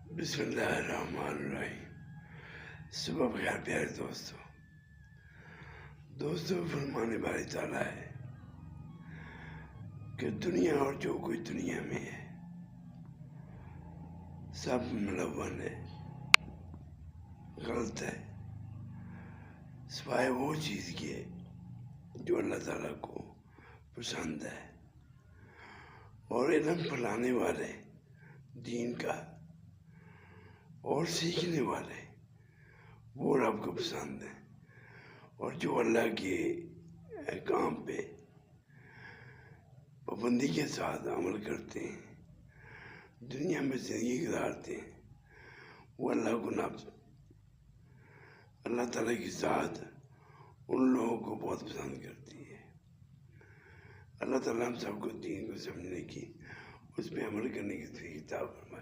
بسم اللہ الرحمن الرحیم۔ صبح بخیر پیارے دوستو فرمانے باری تعالیٰ ہے کہ دنیا اور جو کوئی دنیا میں ہے سب ملون ہے، غلط ہے، سوائے وہ چیز کے جو اللہ تعالیٰ کو پسند ہے، اور علم پھیلانے والے دین کا اور سیکھنے والے وہ رب کو پسند ہے، اور جو اللہ کے احکام پہ پابندی کے ساتھ عمل کرتے ہیں، دنیا میں زندگی گزارتے ہیں، وہ اللہ کو اللہ تعالیٰ کی ذات ان لوگوں کو بہت پسند کرتی ہے۔ اللہ تعالیٰ ہم سب کو دین کو سمجھنے کی، اس پہ عمل کرنے کی توفیق عطا فرمائے۔